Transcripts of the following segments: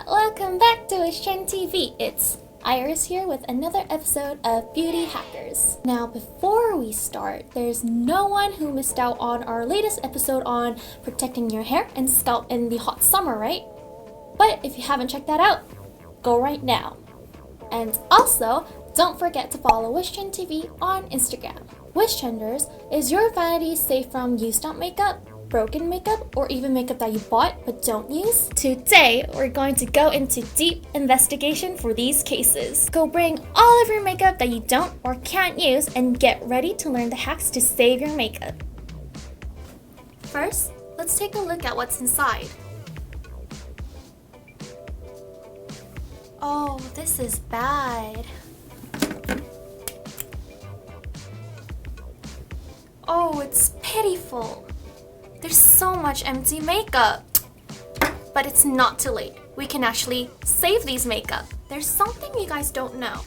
Welcome back to Wishtrend TV. It's Iris here with another episode of Beauty Hackers. Now, before we start, there's no one who missed out on our latest episode on protecting your hair and scalp in the hot summer, right? But if you haven't checked that out, go right now. And also, don't forget to follow Wishtrend TV on Instagram. Wishtrenders, is your vanity safe from used up makeup, broken makeup, or even makeup that you bought but don't use? Today, we're going to go into deep investigation for these cases. Go bring all of your makeup that you don't or can't use and get ready to learn the hacks to save your makeup. First, let's take a look at what's inside. Oh, this is bad. Oh, it's pitiful. There's so much empty makeup. But it's not too late. We can actually save these makeup. There's something you guys don't know.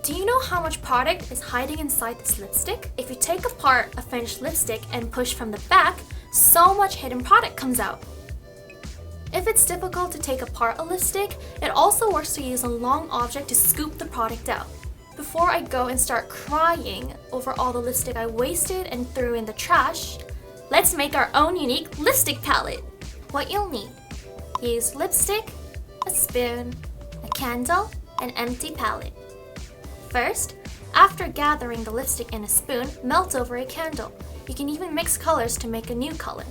Do you know how much product is hiding inside this lipstick? If you take apart a finished lipstick and push from the back, so much hidden product comes out. If it's difficult to take apart a lipstick, it also works to use a long object to scoop the product out. Before I go and start crying over all the lipstick I wasted and threw in the trash, let's make our own unique lipstick palette. What you'll need: use lipstick, a spoon, a candle, and empty palette. First, after gathering the lipstick in a spoon, melt over a candle. You can even mix colors to make a new color.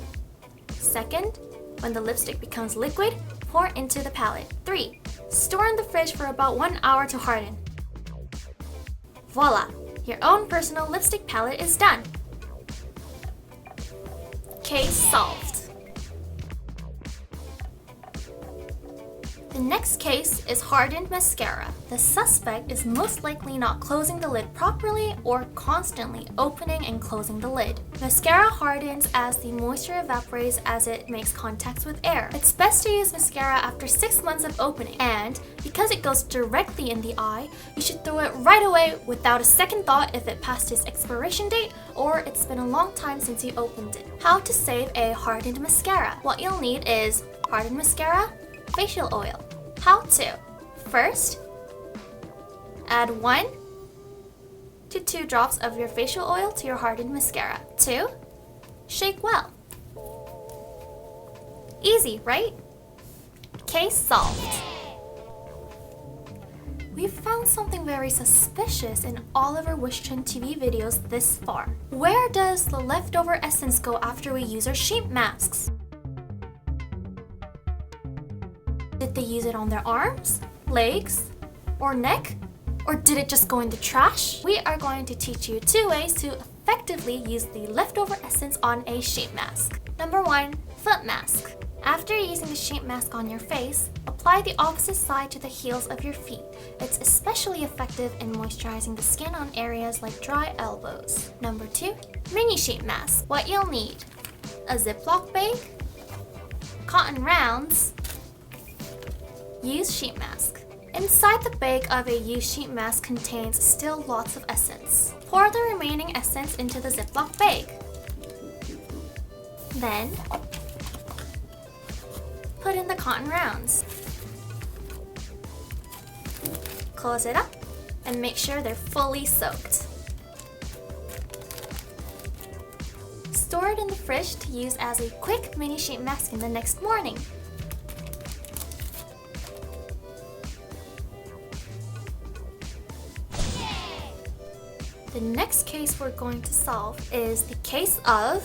Second, when the lipstick becomes liquid, pour into the palette. 3. Store in the fridge for about 1 hour to harden. Voila! Your own personal lipstick palette is done. Case solved. The next case is hardened mascara. The suspect is most likely not closing the lid properly or constantly opening and closing the lid. Mascara hardens as the moisture evaporates as it makes contact with air. It's best to use mascara after 6 months of opening, and because it goes directly in the eye, you should throw it right away without a second thought if it passed its expiration date or it's been a long time since you opened it. How to save a hardened mascara? What you'll need is hardened mascara, facial oil. How to? First, add 1 to 2 drops of your facial oil to your hardened mascara. 2, shake well. Easy, right? Case solved. We've found something very suspicious in all of our Wishtrend TV videos this far. Where does the leftover essence go after we use our sheet masks? Did they use it on their arms, legs, or neck? Or did it just go in the trash? We are going to teach you 2 ways to effectively use the leftover essence on a sheet mask. Number 1, foot mask. After using the sheet mask on your face, apply the opposite side to the heels of your feet. It's especially effective in moisturizing the skin on areas like dry elbows. Number 2, mini sheet mask. What you'll need: a Ziploc bag, cotton rounds, used sheet mask. Inside the bag of a used sheet mask contains still lots of essence. Pour the remaining essence into the Ziploc bag. Then, put in the cotton rounds. Close it up and make sure they're fully soaked. Store it in the fridge to use as a quick mini sheet mask in the next morning. The next case we're going to solve is the case of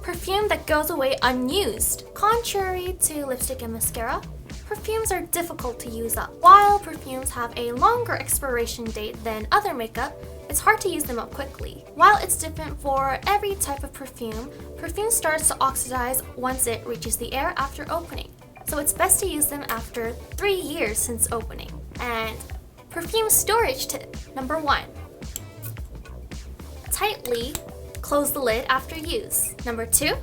perfume that goes away unused. Contrary to lipstick and mascara, perfumes are difficult to use up. While perfumes have a longer expiration date than other makeup, it's hard to use them up quickly. While it's different for every type of perfume, perfume starts to oxidize once it reaches the air after opening. so it's best to use them after 3 years since opening. And perfume storage tip number 1. Tightly close the lid after use. Number 2,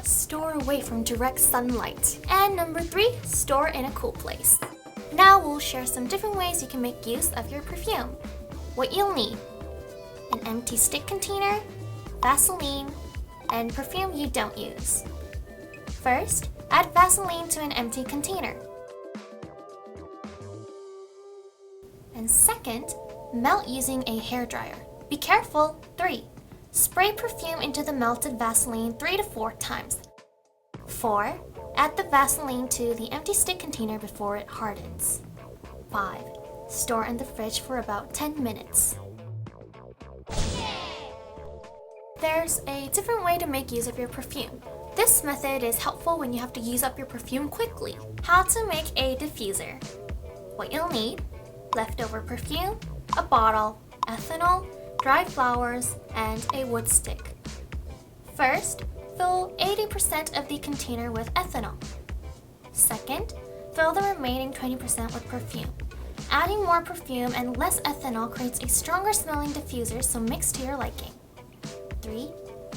store away from direct sunlight. And number 3, store in a cool place. Now we'll share some different ways you can make use of your perfume. What you'll need: an empty stick container, Vaseline, and perfume you don't use. First, add Vaseline to an empty container. And second, melt using a hairdryer. Be careful! 3. Spray perfume into the melted Vaseline 3 to 4 times. 4. Add the Vaseline to the empty stick container before it hardens. 5. Store in the fridge for about 10 minutes. There's a different way to make use of your perfume. This method is helpful when you have to use up your perfume quickly. How to make a diffuser. What you'll need: leftover perfume, a bottle, ethanol, dried flowers, and a wood stick. First, fill 80% of the container with ethanol. Second, fill the remaining 20% with perfume. Adding more perfume and less ethanol creates a stronger smelling diffuser, so mix to your liking. 3.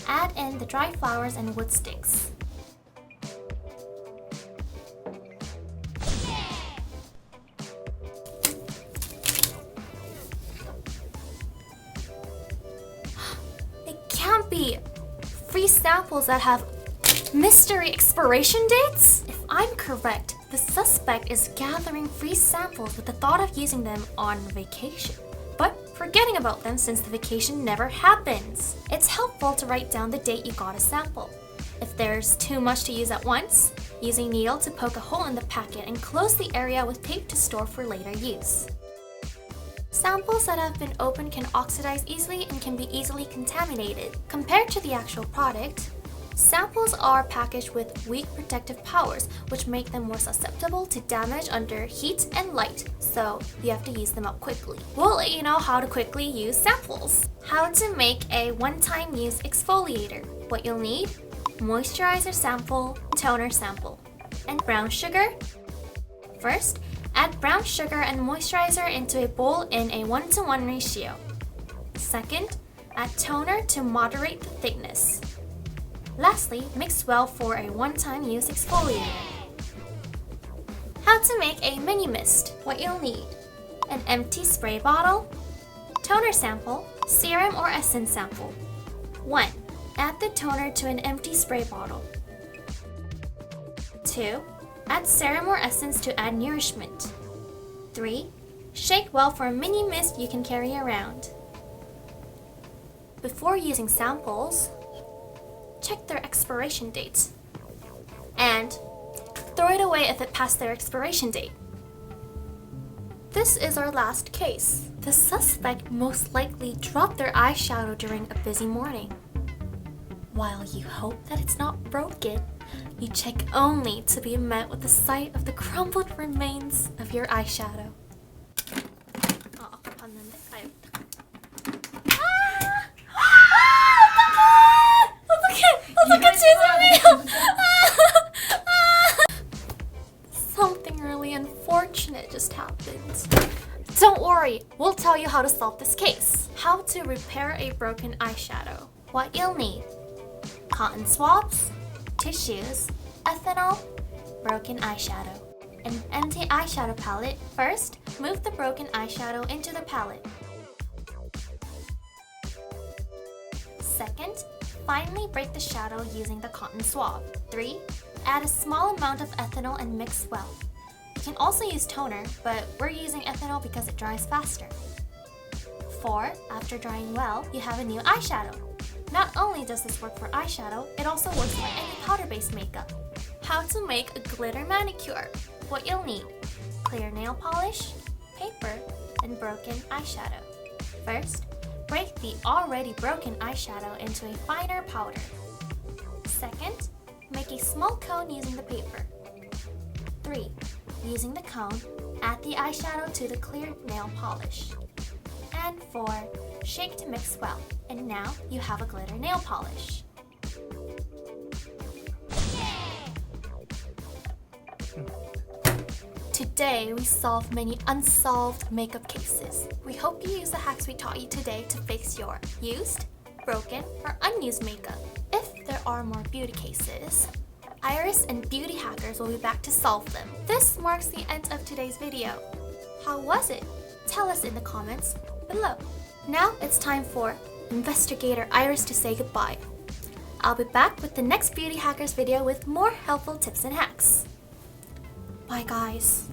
Add in the dried flowers and wood sticks. It can't be! Free samples that have mystery expiration dates? If I'm correct, the suspect is gathering free samples with the thought of using them on vacation, but forgetting about them since the vacation never happens. It's helpful to write down the date you got a sample. If there's too much to use at once, use a needle to poke a hole in the packet and close the area with tape to store for later use. Samples that have been opened can oxidize easily and can be easily contaminated. Compared to the actual product, samples are packaged with weak protective powers, which make them more susceptible to damage under heat and light, so you have to use them up quickly. We'll let you know how to quickly use samples. How to make a one-time use exfoliator. What you'll need: moisturizer sample, toner sample, and brown sugar. First, add brown sugar and moisturizer into a bowl in a 1:1 ratio. Second, add toner to moderate the thickness. Lastly, mix well for a one-time use exfoliator. How to make a mini mist. What you'll need: an empty spray bottle, toner sample, serum or essence sample. 1. Add the toner to an empty spray bottle. 2. Add serum or essence to add nourishment. 3. Shake well for a mini mist you can carry around. Before using samples, check their expiration date and throw it away if it passed their expiration date. This is our last case. The suspect most likely dropped their eyeshadow during a busy morning. While you hope that it's not broken, you check only to be met with the sight of the crumbled remains of your eyeshadow. Something really unfortunate just happened. Don't worry, we'll tell you how to solve this case. How to repair a broken eyeshadow. What you'll need: cotton swabs, tissues, ethanol, broken eyeshadow, an empty eyeshadow palette. First, move the broken eyeshadow into the palette. Second, finally break the shadow using the cotton swab. 3. Add a small amount of ethanol and mix well. You can also use toner, but we're using ethanol because it dries faster. 4. After drying well, you have a new eyeshadow. Not only does this work for eyeshadow, it also works for any powder-based makeup. How to make a glitter manicure. What you'll need: clear nail polish, paper, and broken eyeshadow. First, break the already broken eyeshadow into a finer powder. Second, make a small cone using the paper. 3. Using the cone, add the eyeshadow to the clear nail polish. And 4. Shake to mix well. And now you have a glitter nail polish. Today, we solve many unsolved makeup cases. We hope you use the hacks we taught you today to fix your used, broken, or unused makeup. If there are more beauty cases, Iris and beauty hackers will be back to solve them. This marks the end of today's video. How was it? Tell us in the comments below. Now it's time for investigator Iris to say goodbye. I'll be back with the next beauty hackers video with more helpful tips and hacks. Bye guys.